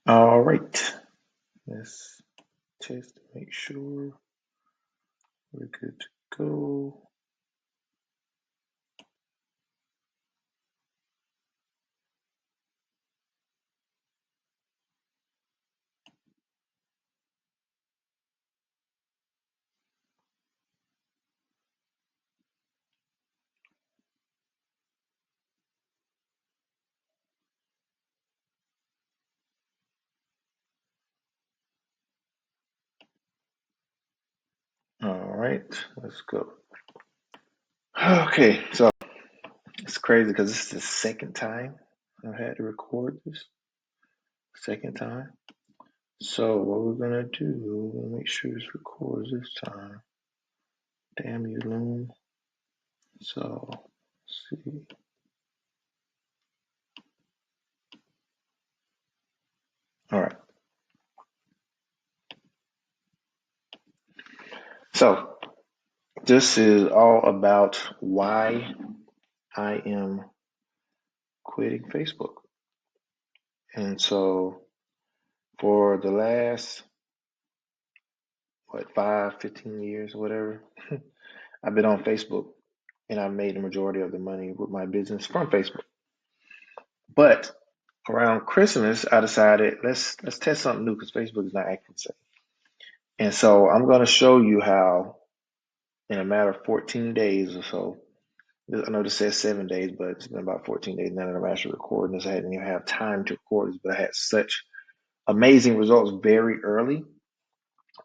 All right, let's test to make sure we're good to go. All right, let's go. Okay, so it's crazy because this is the second time I've had to record this. Second time. So what we're gonna do, we're gonna make sure this records this time. Damn you, Loom. So, let's see. All right. So this is all about why I am quitting Facebook. And so for the last, 15 years or whatever, I've been on Facebook and I made the majority of the money with my business from Facebook. But around Christmas, I decided let's test something new because Facebook is not acting safe. And so I'm going to show you how, in a matter of 14 days or so, I know this says 7 days, but it's been about 14 days now that I'm actually recording this. I didn't even have time to record this, but I had such amazing results very early.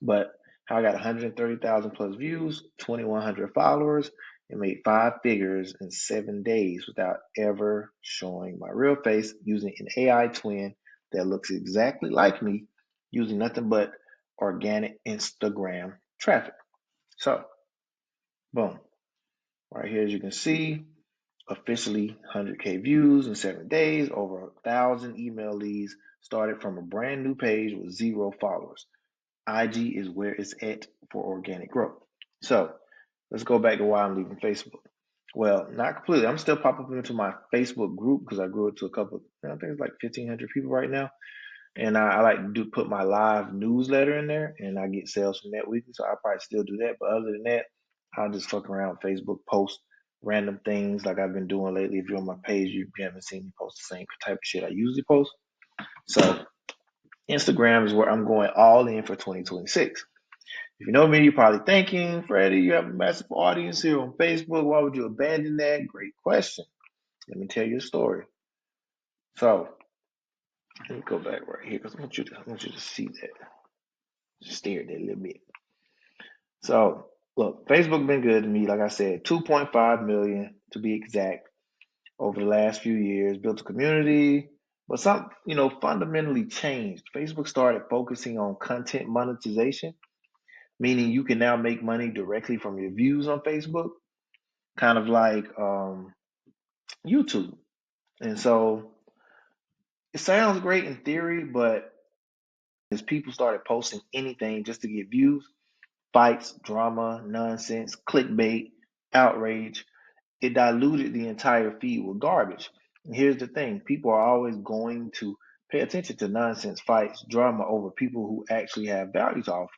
But how I got 130,000 plus views, 2,100 followers, and made five figures in 7 days without ever showing my real face using an AI twin that looks exactly like me using nothing but organic Instagram traffic. So, boom. Right here, as you can see, officially 100K views in 7 days, over 1,000 email leads, started from a brand new page with zero followers. IG is where it's at for organic growth. So let's go back to why I'm leaving Facebook. Well, not completely. I'm still popping up into my Facebook group because I grew it to a couple, I think it's like 1,500 people right now. And I like to put my live newsletter in there and I get sales from that weekly. So I'll probably still do that. But other than that, I'll just fuck around with Facebook, post random things like I've been doing lately. If you're on my page, you haven't seen me post the same type of shit I usually post. So Instagram is where I'm going all in for 2026. If you know me, you're probably thinking, Freddie, you have a massive audience here on Facebook. Why would you abandon that? Great question. Let me tell you a story. So let me go back right here because I want you to see that. Just stare at that a little bit. So look, Facebook been good to me. Like I said, 2.5 million to be exact over the last few years. Built a community, but some fundamentally changed. Facebook started focusing on content monetization, meaning you can now make money directly from your views on Facebook, kind of like YouTube. And so it sounds great in theory, but as people started posting anything just to get views, fights, drama, nonsense, clickbait, outrage, it diluted the entire feed with garbage. And here's the thing, people are always going to pay attention to nonsense, fights, drama over people who actually have value to offer.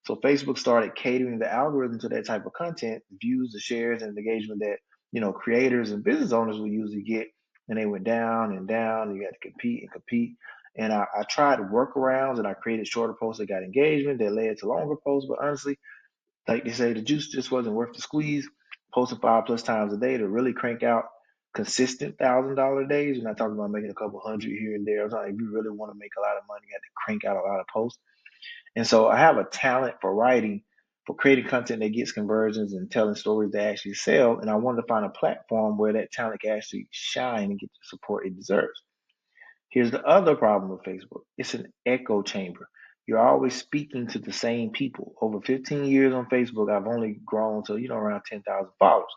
So Facebook started catering the algorithm to that type of content, views, the shares, and the engagement that creators and business owners would usually get. And they went down and down. And you had to compete and compete. And I tried workarounds and I created shorter posts that got engagement that led to longer posts. But honestly, like they say, the juice just wasn't worth the squeeze. Posting 5+ times a day to really crank out consistent $1,000 days. You're not talking about making a couple hundred here and there. I'm talking if you really want to make a lot of money, you have to crank out a lot of posts. And so I have a talent for writing, for creating content that gets conversions and telling stories that actually sell. And I wanted to find a platform where that talent can actually shine and get the support it deserves. Here's the other problem with Facebook. It's an echo chamber. You're always speaking to the same people. Over 15 years on Facebook, I've only grown to, around 10,000 followers,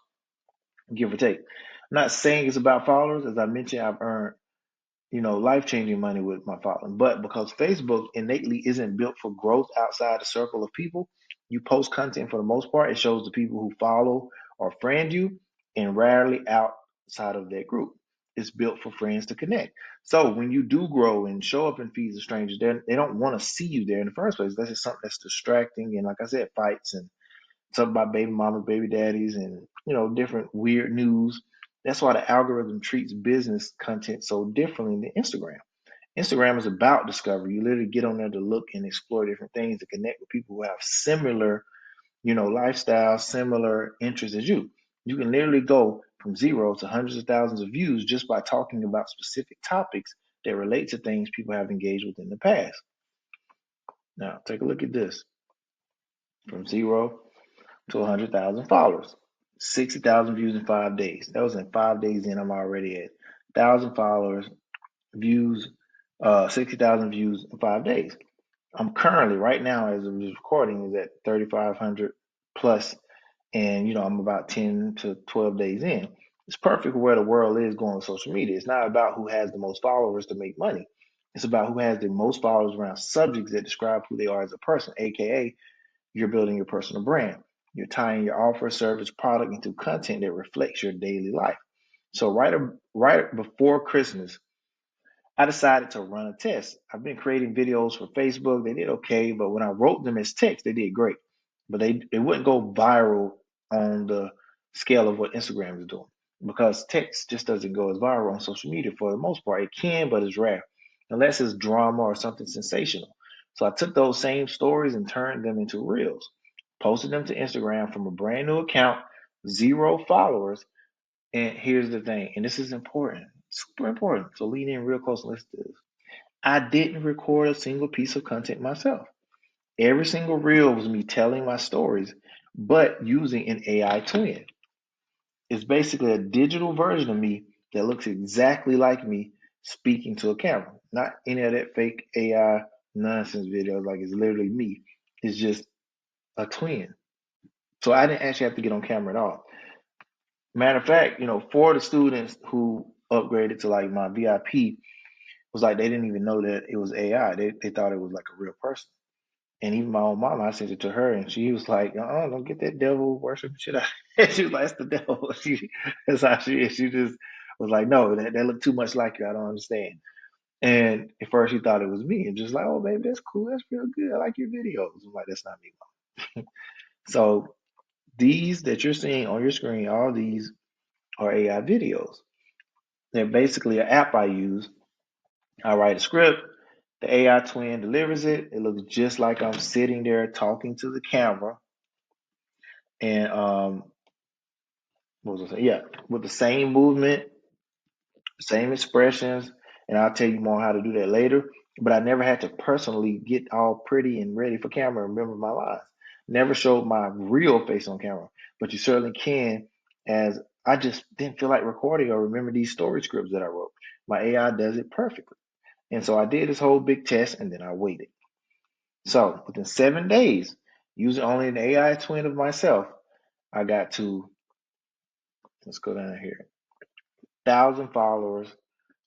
give or take. I'm not saying it's about followers. As I mentioned, I've earned, life-changing money with my following. But because Facebook innately isn't built for growth outside the circle of people, you post content for the most part, it shows the people who follow or friend you and rarely outside of that group. It's built for friends to connect. So when you do grow and show up in feeds of strangers, they don't want to see you there in the first place. That's just something that's distracting. And like I said, fights and something about baby mamas, baby daddies, and different weird news. That's why the algorithm treats business content so differently than Instagram. Instagram is about discovery. You literally get on there to look and explore different things to connect with people who have similar, lifestyle, similar interests as you. You can literally go from zero to hundreds of thousands of views just by talking about specific topics that relate to things people have engaged with in the past. Now, take a look at this. From zero to 100,000 followers, 60,000 views in 5 days. That was in 5 days in. I'm already at 1,000 followers, views, 60,000 views in 5 days. I'm currently, right now, as of this recording, is at 3,500 plus, and I'm about 10 to 12 days in. It's perfect where the world is going with social media. It's not about who has the most followers to make money. It's about who has the most followers around subjects that describe who they are as a person, aka you're building your personal brand. You're tying your offer, service, product into content that reflects your daily life. So right before Christmas, I decided to run a test. I've been creating videos for Facebook. They did okay, but when I wrote them as text, they did great. But they wouldn't go viral on the scale of what Instagram is doing because text just doesn't go as viral on social media for the most part. It can, but it's rare unless it's drama or something sensational. So I took those same stories and turned them into reels, posted them to Instagram from a brand new account, zero followers. And here's the thing, and this is important, super important. So lean in real close and listen to this. I didn't record a single piece of content myself. Every single reel was me telling my stories, but using an AI twin. It's basically a digital version of me that looks exactly like me speaking to a camera. Not any of that fake AI nonsense videos. Like it's literally me. It's just a twin. So I didn't actually have to get on camera at all. Matter of fact, for the students who upgraded to like my VIP, was like they didn't even know that it was AI. They thought it was like a real person. And even my own mom, I sent it to her, and she was like, don't get that devil worship shit out." She was like, "It's the devil." That's how she is. She just was like, "No, that looked too much like you. I don't understand." And at first, she thought it was me, and just like, "Oh, baby, that's cool. That's real good. I like your videos." I'm like, "That's not me, Mom." So these that you're seeing on your screen, all these are AI videos. They're basically an app I use. I write a script. The AI twin delivers it. It looks just like I'm sitting there talking to the camera. And what was I saying? Yeah, with the same movement, same expressions, and I'll tell you more how to do that later. But I never had to personally get all pretty and ready for camera and remember my lines. Never showed my real face on camera, but you certainly can. As I just didn't feel like recording or remember these story scripts that I wrote. My AI does it perfectly, and so I did this whole big test, and then I waited. So within 7 days, using only an AI twin of myself, I got to, let's go down here, 1,000 followers,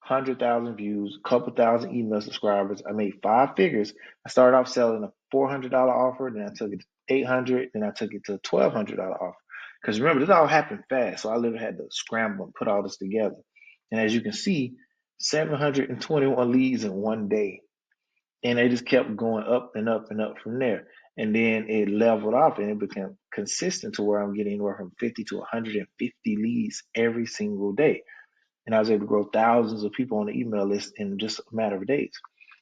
100,000 views, couple thousand email subscribers. I made 5 figures. I started off selling a $400 offer, then I took it to 800, then I took it to a $1,200 offer. Because remember, this all happened fast, so I literally had to scramble and put all this together. And as you can see, 721 leads in one day. And they just kept going up and up and up from there. And then it leveled off and it became consistent to where I'm getting anywhere from 50 to 150 leads every single day. And I was able to grow thousands of people on the email list in just a matter of days.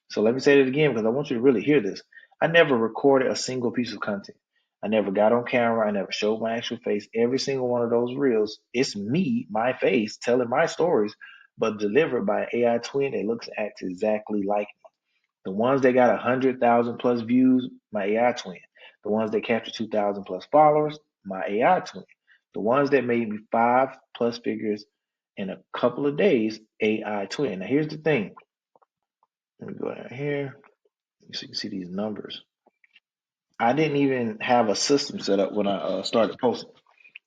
So let me say that again because I want you to really hear this. I never recorded a single piece of content. I never got on camera. I never showed my actual face. Every single one of those reels, it's me, my face, telling my stories, but delivered by an AI twin that looks and acts exactly like me. The ones that got 100,000 plus views, my AI twin. The ones that captured 2,000 plus followers, my AI twin. The ones that made me 5 plus figures in a couple of days, AI twin. Now here's the thing. Let me go down here so you can see these numbers. I didn't even have a system set up when I started posting.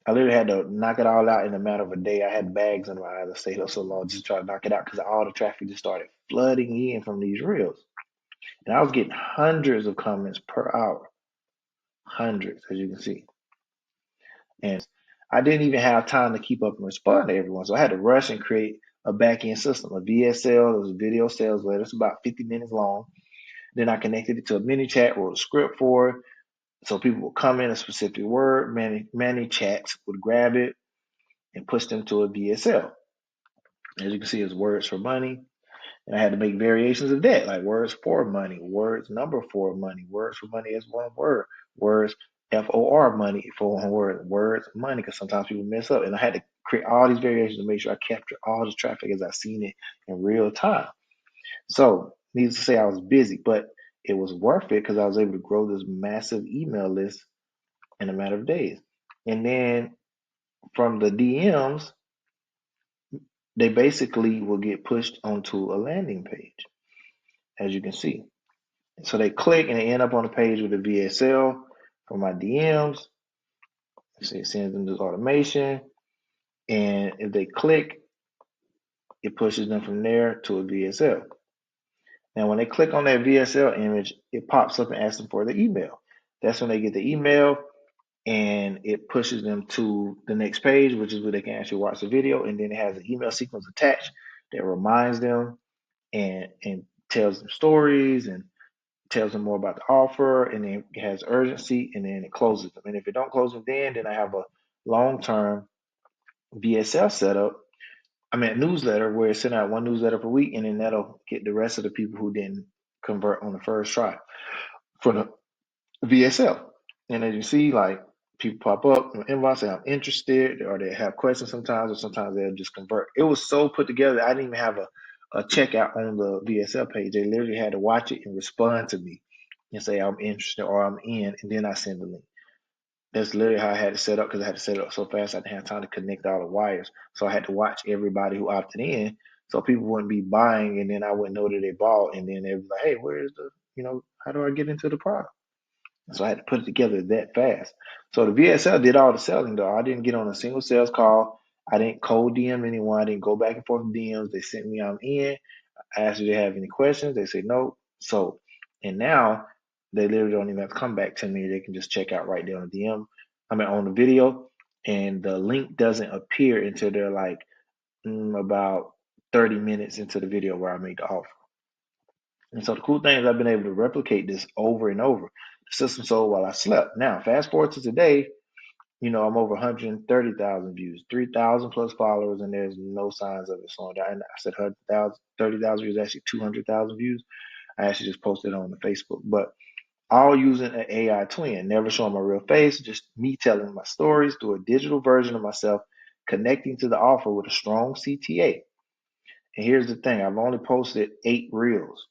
I literally had to knock it all out in a matter of a day. I had bags under my eyes. I stayed up so long just to try to knock it out because all the traffic just started flooding in from these reels. And I was getting hundreds of comments per hour, hundreds, as you can see. And I didn't even have time to keep up and respond to everyone. So I had to rush and create a back end system, a VSL. It was a video sales letter. It's about 50 minutes long. Then I connected it to a mini chat, wrote a script for it. So people would come in a specific word, many chats would grab it and push them to a VSL. As you can see, it's words for money. And I had to make variations of that, like words for money, words number for money, words for money as one word, words FOR money for one word, words money, because sometimes people mess up. And I had to create all these variations to make sure I captured all the traffic as I seen it in real time. So, needless to say, I was busy, but it was worth it because I was able to grow this massive email list in a matter of days. And then from the DMs, they basically will get pushed onto a landing page, as you can see. So they click and they end up on the page with a VSL for my DMs. See, it sends them this automation. And if they click, it pushes them from there to a VSL. Now, when they click on that VSL image, it pops up and asks them for the email. That's when they get the email and it pushes them to the next page, which is where they can actually watch the video. And then it has an email sequence attached that reminds them and tells them stories and tells them more about the offer, and then it has urgency, and then it closes them. And if it don't close them then I have a long-term VSL setup. I mean, a newsletter where it's sent out one newsletter per week, and then that'll get the rest of the people who didn't convert on the first try for the VSL. And as you see, like people pop up in my inbox say I'm interested, or they have questions sometimes, or sometimes they'll just convert. It was so put together. I didn't even have a checkout on the VSL page. They literally had to watch it and respond to me and say I'm interested or I'm in, and then I send the link. That's literally how I had it set up because I had to set it up so fast I didn't have time to connect all the wires. So I had to watch everybody who opted in so people wouldn't be buying and then I wouldn't know that they bought, and then they'd be like, hey, where's the, how do I get into the product? So I had to put it together that fast. So the VSL did all the selling though. I didn't get on a single sales call. I didn't cold DM anyone. I didn't go back and forth with DMs. They sent me I'm in. I asked if they have any questions. They say no. So, and now they literally don't even have to come back to me. They can just check out right there on the DM. I mean, on the video, and the link doesn't appear until they're like about 30 minutes into the video where I made the offer. And so the cool thing is I've been able to replicate this over and over. The system sold while I slept. Now, fast forward to today, I'm over 130,000 views, 3,000 plus followers, and there's no signs of it slowing down. And I said 100,000, 30,000 views, actually 200,000 views. I actually just posted it on the Facebook, but all using an AI twin, never showing my real face, just me telling my stories through a digital version of myself, connecting to the offer with a strong CTA. And here's the thing, I've only posted 8 reels.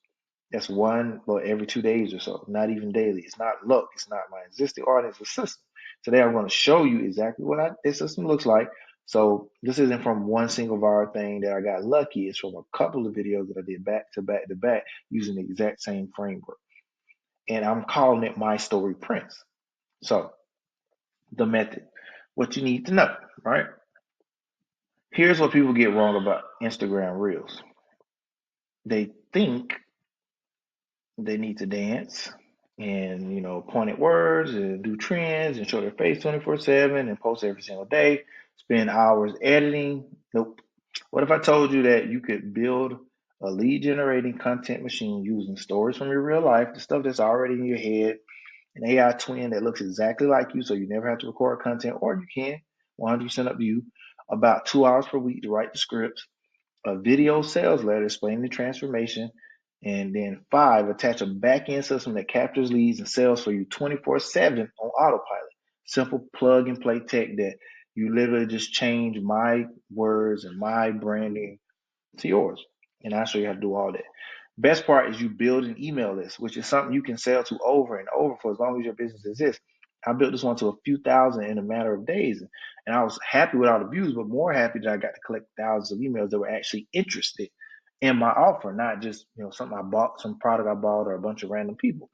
That's one, well, every 2 days or so, not even daily. It's not luck. It's not my existing audience, it's system. Today, I'm going to show you exactly what this system looks like. So this isn't from one single viral thing that I got lucky. It's from a couple of videos that I did back to back to back using the exact same framework. And I'm calling it My Story Prints. So the method, what you need to know, right? Here's what people get wrong about Instagram Reels. They think they need to dance and point at words and do trends and show their face 24/7 and post every single day, spend hours editing. Nope. What if I told you that you could build a lead generating content machine using stories from your real life, the stuff that's already in your head, an AI twin that looks exactly like you so you never have to record content, or you can 100% up to you, about 2 hours per week to write the scripts, a video sales letter explaining the transformation, and then 5, attach a back-end system that captures leads and sells for you 24/7 on autopilot. Simple plug and play tech that you literally just change my words and my branding to yours. And I'll show you how to do all that. Best part is you build an email list, which is something you can sell to over and over for as long as your business exists. I built this one to a few thousand in a matter of days. And I was happy with all the views, but more happy that I got to collect thousands of emails that were actually interested in my offer, not just something I bought, some product I bought, or a bunch of random people.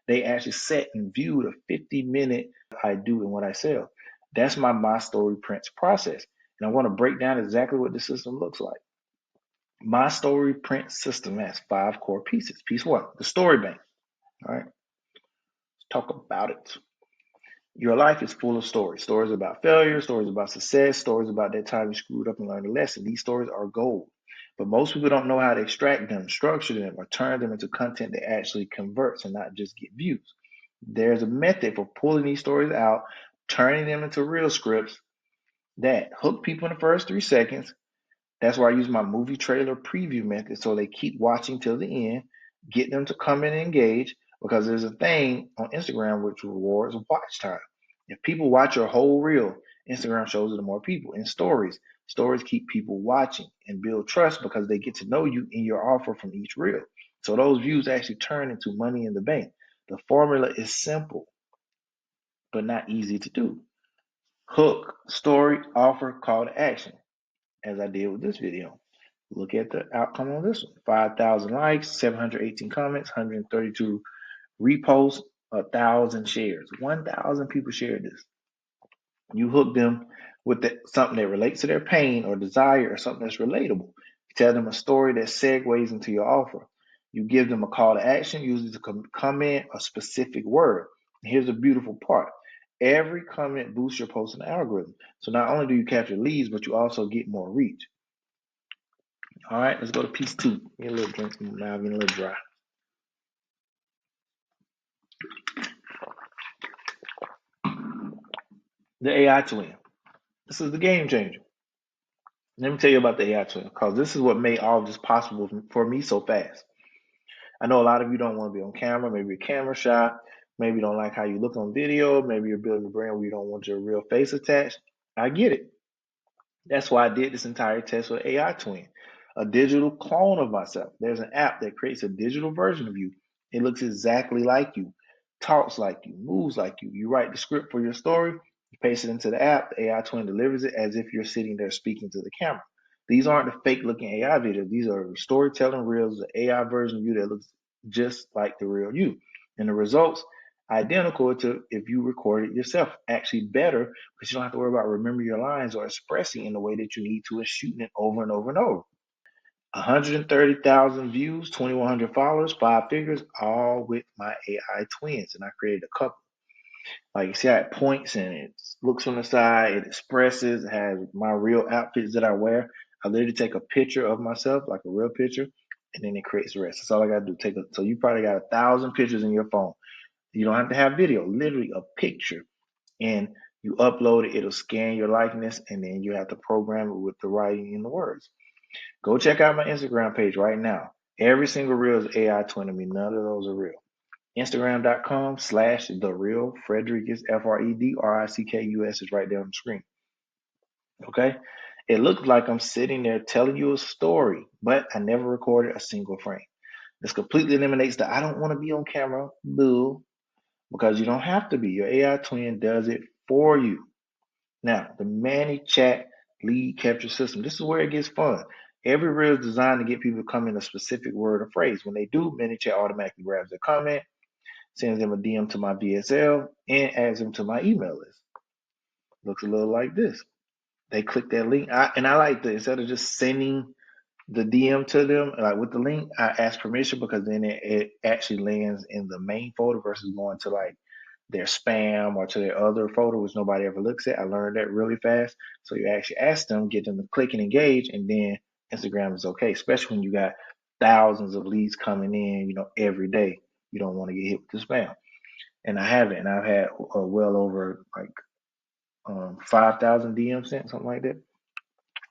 They actually sat and viewed a 50-minute I do and what I sell. That's my story prints process. And I want to break down exactly what the system looks like. My story print system has 5 core pieces. Piece 1, the story bank. All right, let's talk about it. Your life is full of stories. Stories about failure, stories about success, stories about that time you screwed up and learned a lesson. These stories are gold. But most people don't know how to extract them, structure them, or turn them into content that actually converts and not just get views. There's a method for pulling these stories out, turning them into real scripts that hook people in the first 3 seconds. That's why I use my movie trailer preview method so they keep watching till the end, get them to come in and engage because there's a thing on Instagram which rewards watch time. If people watch your whole reel, Instagram shows it to more people. In stories keep people watching and build trust because they get to know you and your offer from each reel. So those views actually turn into money in the bank. The formula is simple, but not easy to do. Hook, story, offer, call to action, as I did with this video. Look at the outcome on this one. 5,000 likes, 718 comments, 132 reposts, 1,000 shares. 1,000 people shared this. You hook them with something that relates to their pain or desire or something that's relatable. You tell them a story that segues into your offer. You give them a call to action, usually to comment a specific word. And here's the beautiful part. Every comment boosts your post in the algorithm. So not only do you capture leads, but you also get more reach. All right, let's go to piece 2. Get a little drink. Now I'm getting a little dry. The AI twin. This is the game changer. Let me tell you about the AI twin because this is what made all of this possible for me so fast. I know a lot of you don't want to be on camera. Maybe you're camera shy. Maybe you don't like how you look on video. Maybe you're building a brand where you don't want your real face attached. I get it. That's why I did this entire test with AI Twin, a digital clone of myself. There's an app that creates a digital version of you. It looks exactly like you, talks like you, moves like you. You write the script for your story, you paste it into the app, the AI Twin delivers it as if you're sitting there speaking to the camera. These aren't the fake looking AI videos. These are storytelling reels, the AI version of you that looks just like the real you. And the results, identical to if you recorded yourself. Actually better because you don't have to worry about remembering your lines or expressing in the way that you need to and shooting it over and over and over. 130,000 views, 2,100 followers, 5 figures, all with my AI twins. And I created a couple. Like you see how it points and it looks from the side, it expresses, it has my real outfits that I wear. I literally take a picture of myself, like a real picture, and then it creates the rest. That's all I gotta do. So you probably got 1,000 pictures in your phone. You don't have to have video, literally a picture. And you upload it, it'll scan your likeness, and then you have to program it with the writing and the words. Go check out my Instagram page right now. Every single reel is AI twin of me. None of those are real. Instagram.com/the real Fredrickus, Fredrickus is right there on the screen. Okay? It looks like I'm sitting there telling you a story, but I never recorded a single frame. This completely eliminates the I don't want to be on camera, boo, because you don't have to be. Your AI twin does it for you. Now, the ManyChat lead capture system. This is where it gets fun. Every reel is designed to get people to come in a specific word or phrase. When they do, ManyChat automatically grabs their comment, sends them a DM to my VSL, and adds them to my email list. Looks a little like this. They click that link, and I like this. Instead of just sending the DM to them, like with the link, I ask permission because then it actually lands in the main folder versus going to like their spam or to their other folder, which nobody ever looks at. I learned that really fast. So you actually ask them, get them to click and engage, and then Instagram is okay, especially when you got thousands of leads coming in, every day. You don't want to get hit with the spam. And I haven't. And I've had well over like 5,000 DMs sent, something like that.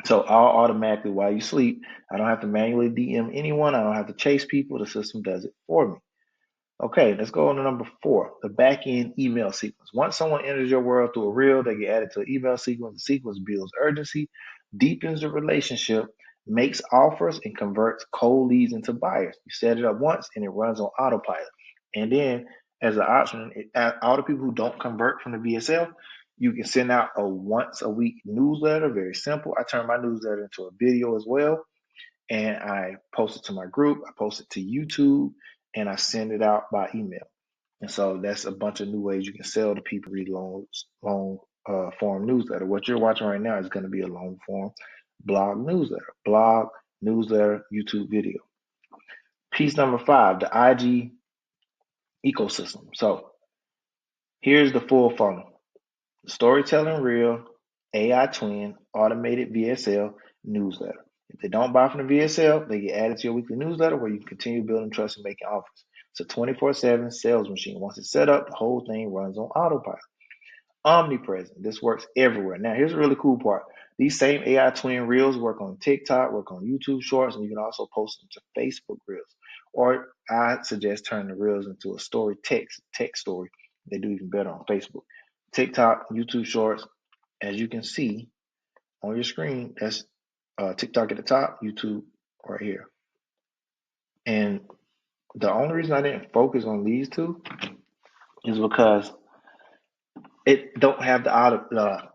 So all automatically while you sleep, I don't have to manually DM anyone. I don't have to chase people. The system does it for me. Okay, let's go on to number 4, the back-end email sequence. Once someone enters your world through a reel, they get added to an email sequence. The sequence builds urgency, deepens the relationship, makes offers, and converts cold leads into buyers. You set it up once, and it runs on autopilot. And then, as an option, all the people who don't convert from the VSL, you can send out a once-a-week newsletter. Very simple. I turn my newsletter into a video as well, and I post it to my group. I post it to YouTube, and I send it out by email. And so that's a bunch of new ways you can sell to people. Read long form newsletter. What you're watching right now is going to be a long form blog, newsletter, YouTube video. Piece number 5, the IG ecosystem. So here's the full funnel: storytelling reel, AI twin, automated VSL, newsletter. If they don't buy from the VSL, they get added to your weekly newsletter where you can continue building trust and making offers. It's a 24/7 sales machine. Once it's set up, the whole thing runs on autopilot. Omnipresent. This works everywhere. Now, here's a really cool part. These same AI twin reels work on TikTok, work on YouTube Shorts, and you can also post them to Facebook Reels. Or I suggest turning the reels into a story text story. They do even better on Facebook. TikTok, YouTube Shorts, as you can see on your screen, that's TikTok at the top, YouTube right here. And the only reason I didn't focus on these two is because it don't have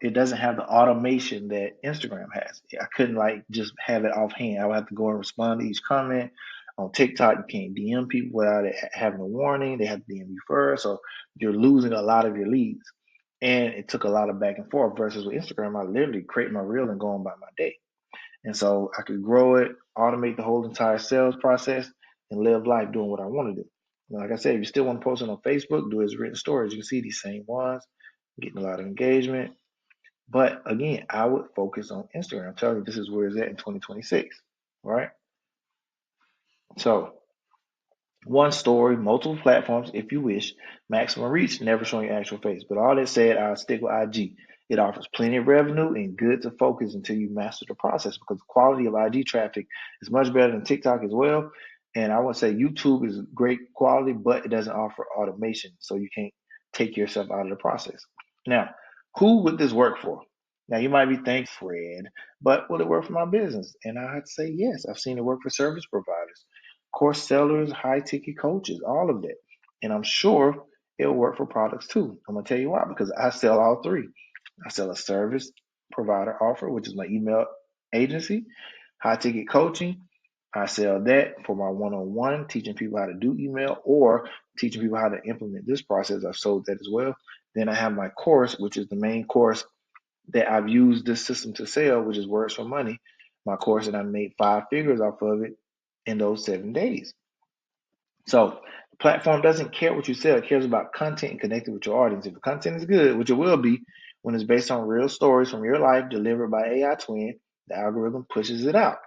it doesn't have the automation that Instagram has. I couldn't like just have it offhand. I would have to go and respond to each comment. On TikTok, you can't DM people without it having a warning. They have to DM you first, so you're losing a lot of your leads. And it took a lot of back and forth versus with Instagram. I literally create my reel and go on by my day. And so I could grow it, automate the whole entire sales process, and live life doing what I want to do. Like I said, if you still want to post it on Facebook, do it as written stories. You can see these same ones, getting a lot of engagement. But again, I would focus on Instagram. I'm telling you, this is where it's at in 2026, right? So one story, multiple platforms if you wish. Maximum reach, never showing your actual face. But all that said, I'll stick with IG. It offers plenty of revenue and good to focus until you master the process because the quality of IG traffic is much better than TikTok as well. And I would say YouTube is great quality, but it doesn't offer automation. So you can't take yourself out of the process. Now, who would this work for? Now, you might be thinking, Fred, but will it work for my business? And I'd say yes. I've seen it work for service providers, course sellers, high ticket coaches, all of that. And I'm sure it'll work for products too. I'm gonna tell you why, because I sell all three. I sell a service provider offer, which is my email agency, high ticket coaching. I sell that for my one-on-one, teaching people how to do email or teaching people how to implement this process. I've sold that as well. Then I have my course, which is the main course that I've used this system to sell, which is Words for Money. My course, and I made 5 figures off of it in those 7 days. So the platform doesn't care what you sell, it cares about content and connecting with your audience. If the content is good, which it will be when it's based on real stories from real life delivered by AI twin, the algorithm pushes it out.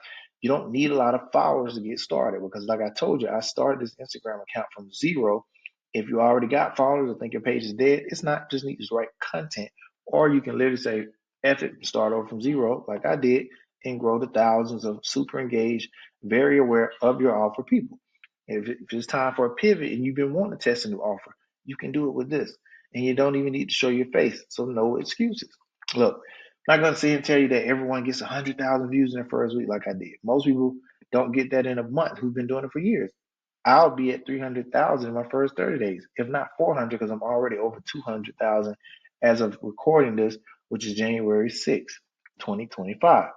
You don't need a lot of followers to get started because like I told you, I started this Instagram account from zero. If you already got followers or think your page is dead, it's not just need to write content. Or you can literally say, F it, start over from zero, like I did, and grow to thousands of super engaged, very aware of your offer people. If it's time for a pivot and you've been wanting to test a new offer, you can do it with this. And you don't even need to show your face. So no excuses. Look, I'm not going to sit and tell you that everyone gets 100,000 views in their first week like I did. Most people don't get that in a month who've been doing it for years. I'll be at 300,000 in my first 30 days, if not 400, because I'm already over 200,000 as of recording this, which is January 6th, 2025.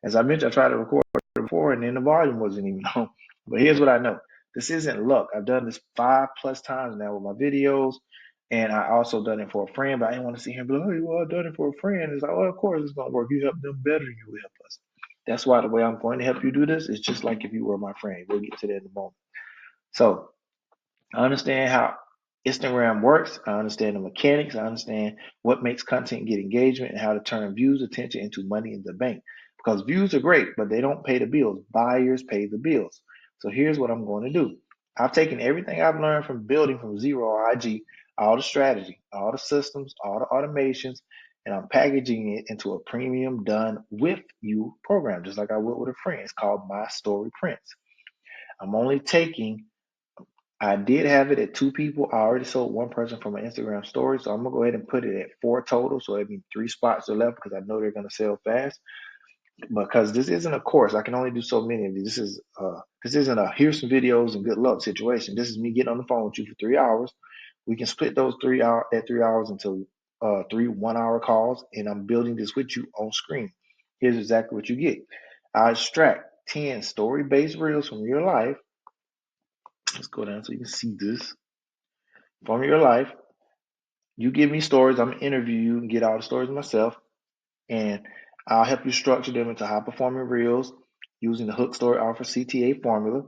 As I mentioned, I tried to record before and then the volume wasn't even on. But here's what I know. This isn't luck. I've done this 5+ times now with my videos. And I also done it for a friend, but I didn't want to see him be like, oh, well, I've done it for a friend. It's like, oh, of course it's gonna work. You help them better than you will help us. That's why the way I'm going to help you do this is just like if you were my friend. We'll get to that in a moment. So I understand how Instagram works. I understand the mechanics. I understand what makes content get engagement and how to turn views, attention into money in the bank. Because views are great, but they don't pay the bills. Buyers pay the bills. So here's what I'm going to do. I've taken everything I've learned from building from zero IG, all the strategy, all the systems, all the automations, and I'm packaging it into a premium done with you program, just like I would with a friend. It's called My Story Prints. I'm only taking I did have it at 2 people. I already sold one person from an Instagram story, so I'm gonna go ahead and put it at 4 total. So that means 3 spots are left because I know they're gonna sell fast. Because this isn't a course, I can only do so many of these. This isn't a here's some videos and good luck situation. This is me getting on the phone with you for 3 hours. We can split those 3 hours into 3 1 hour calls, and I'm building this with you on screen. Here's exactly what you get. I extract 10 story-based reels from your life. Let's go down so you can see this from your life. You give me stories, I'm gonna interview you and get all the stories myself, and I'll help you structure them into high performing reels using the Hook Story Offer CTA formula.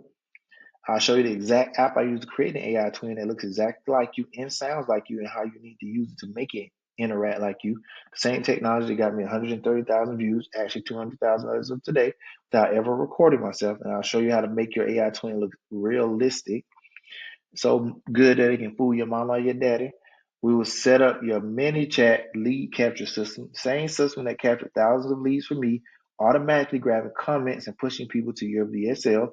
I'll show you the exact app I use to create an AI twin that looks exactly like you and sounds like you and how you need to use it to make it interact like you. The same technology that got me 130,000 views, actually 200,000 as of today, without ever recording myself. And I'll show you how to make your AI twin look realistic, so good that it can fool your mama or your daddy. We will set up your mini chat lead capture system, same system that captured thousands of leads for me, automatically grabbing comments and pushing people to your VSL.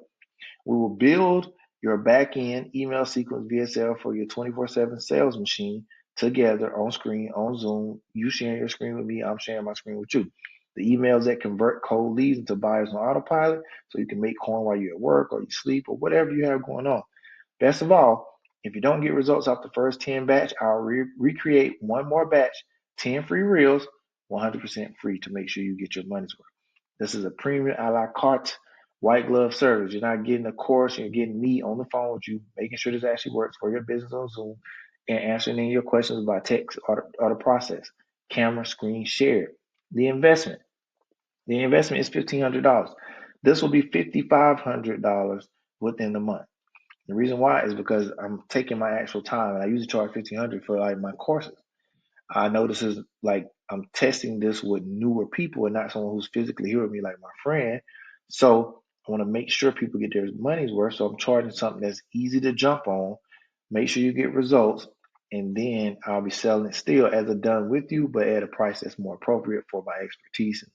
We will build your back end email sequence VSL for your 24/7 sales machine together on screen, on Zoom. You sharing your screen with me, I'm sharing my screen with you. The emails that convert cold leads into buyers on autopilot so you can make coin while you're at work or you sleep or whatever you have going on. Best of all, if you don't get results off the first 10 batch, I'll recreate one more batch, 10 free reels, 100% free to make sure you get your money's worth. This is a premium a la carte white glove service. You're not getting a course, you're getting me on the phone with you, making sure this actually works for your business on Zoom and answering any of your questions by text or the process. Camera, screen, share. The investment. The investment is $1,500. This will be $5,500 within the month. The reason why is because I'm taking my actual time, and I usually charge $1,500 for like my courses. I know this is like I'm testing this with newer people and not someone who's physically here with me, like my friend. So I want to make sure people get their money's worth. So I'm charging something that's easy to jump on. Make sure you get results, and then I'll be selling it still as a done with you, but at a price that's more appropriate for my expertise and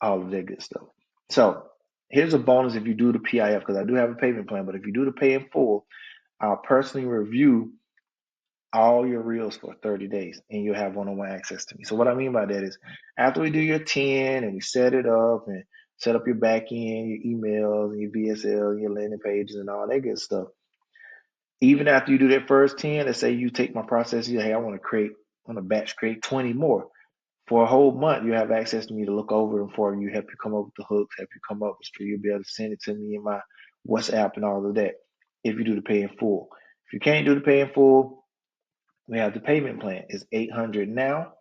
all of that good stuff. So here's a bonus if you do the PIF, because I do have a payment plan, but if you do the pay in full, I'll personally review all your reels for 30 days and you'll have one-on-one access to me. So what I mean by that is after we do your 10 and we set it up and set up your back end, your emails and your VSL and your landing pages and all that good stuff, even after you do that first 10, let's say you take my process, you say, hey, I want to batch create 20 more. For a whole month, you have access to me to look over them for you, help you come up with the hooks, help you come up with street. You'll be able to send it to me in my WhatsApp and all of that if you do the pay in full. If you can't do the pay in full, we have the payment plan. It's 800 now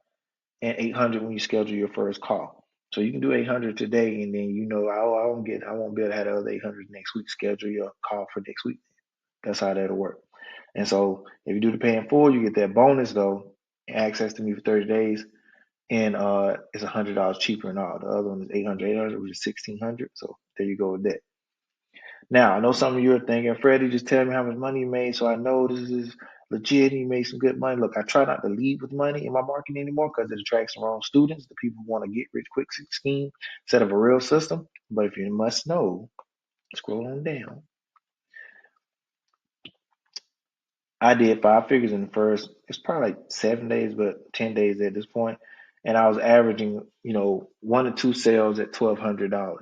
and 800 when you schedule your first call. So you can do 800 today, and then I won't be able to have the other 800 next week. Schedule your call for next week. That's how that'll work. And so if you do the pay in full, you get that bonus though, access to me for 30 days, and it's $100 cheaper than all. The other one is 800, which is 1,600. So there you go with that. Now, I know some of you are thinking, Freddie, just tell me how much money you made so I know this is legit and you made some good money. Look, I try not to lead with money in my marketing anymore because it attracts the wrong students, the people who want to get rich quick scheme instead of a real system. But if you must know, scroll on down. I did 5 figures in the first, it's probably like 7 days, but 10 days at this point. And I was averaging, 1 to 2 sales at $1,200.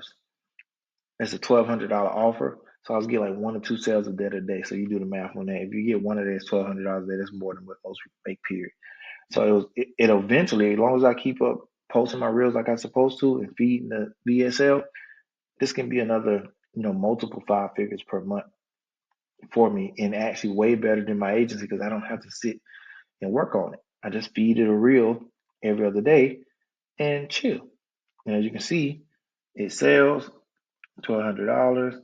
It's a $1,200 offer. So I was getting like 1 or 2 sales of that a day. So you do the math on that. If you get one of those $1,200 a day, that's more than what most people make, period. So it eventually, as long as I keep up posting my reels like I'm supposed to and feeding the VSL, this can be another, multiple 5 figures per month for me, and actually way better than my agency because I don't have to sit and work on it. I just feed it a reel every other day and chill. And as you can see, it sells $1,200.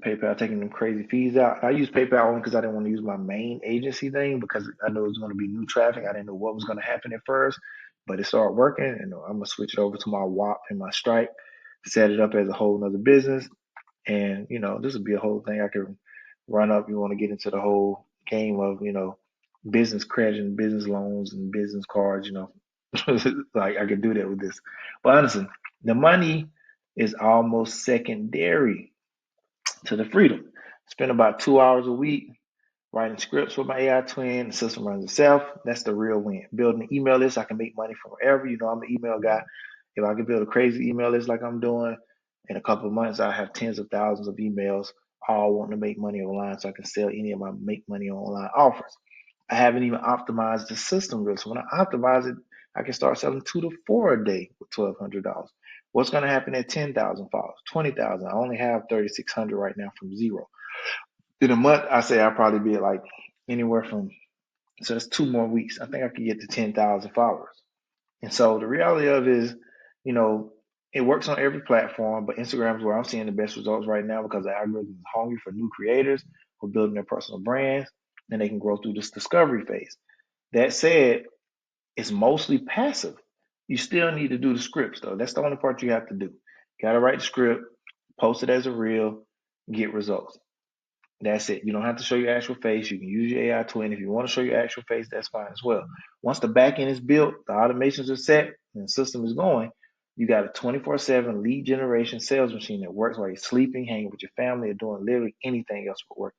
PayPal taking them crazy fees out. I use PayPal only because I didn't want to use my main agency thing because I knew it was going to be new traffic. I didn't know what was going to happen at first, but it started working, and I'm gonna switch it over to my WAP and my Stripe, set it up as a whole nother business, and this would be a whole thing I could run up. You want to get into the whole game of business credit and business loans and business cards, like I could do that with this. But honestly, the money is almost secondary to the freedom. Spend about 2 hours a week writing scripts with my AI twin. The system runs itself. That's the real win. Building an email list, I can make money from wherever. I'm an email guy. If I can build a crazy email list like I'm doing, in a couple of months, I have tens of thousands of emails all wanting to make money online so I can sell any of my make money online offers. I haven't even optimized the system really. So when I optimize it, I can start selling 2 to 4 a day with $1,200. What's going to happen at 10,000 followers, 20,000? I only have 3,600 right now from zero. In a month, I say I'll probably be at like anywhere from, so that's 2 more weeks. I think I could get to 10,000 followers. And so the reality of it is, you know, it works on every platform, but Instagram is where I'm seeing the best results right now because the algorithm is hungry for new creators who are building their personal brands and they can grow through this discovery phase. That said, It's mostly passive. You still need to do the scripts though. That's the only part you have to do. Got to write the script, post it as a reel, get results. That's it. You don't have to show your actual face. You can use your AI twin. If you want to show your actual face, that's fine as well. Once the back end is built, the automations are set, and the system is going, you got a 24/7 lead generation sales machine that works while you're sleeping, hanging with your family, or doing literally anything else for work.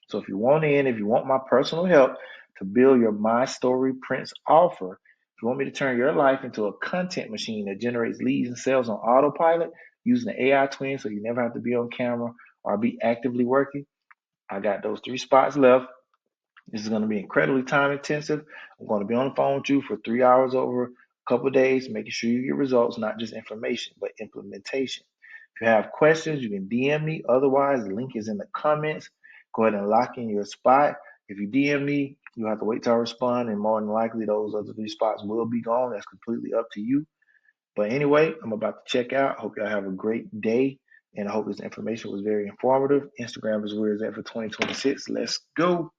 So if you want my personal help to build your My Story Prince offer, if you want me to turn your life into a content machine that generates leads and sales on autopilot using the AI twin so you never have to be on camera or be actively working, I got those 3 spots left. This is going to be incredibly time intensive. I'm going to be on the phone with you for 3 hours over a couple of days, making sure you get results, not just information, but implementation. If you have questions, you can DM me. Otherwise, the link is in the comments. Go ahead and lock in your spot. If you DM me, you'll have to wait till I respond, and more than likely, those other 3 spots will be gone. That's completely up to you. But anyway, I'm about to check out. Hope y'all have a great day. And I hope this information was very informative. Instagram is where it's at for 2026. Let's go.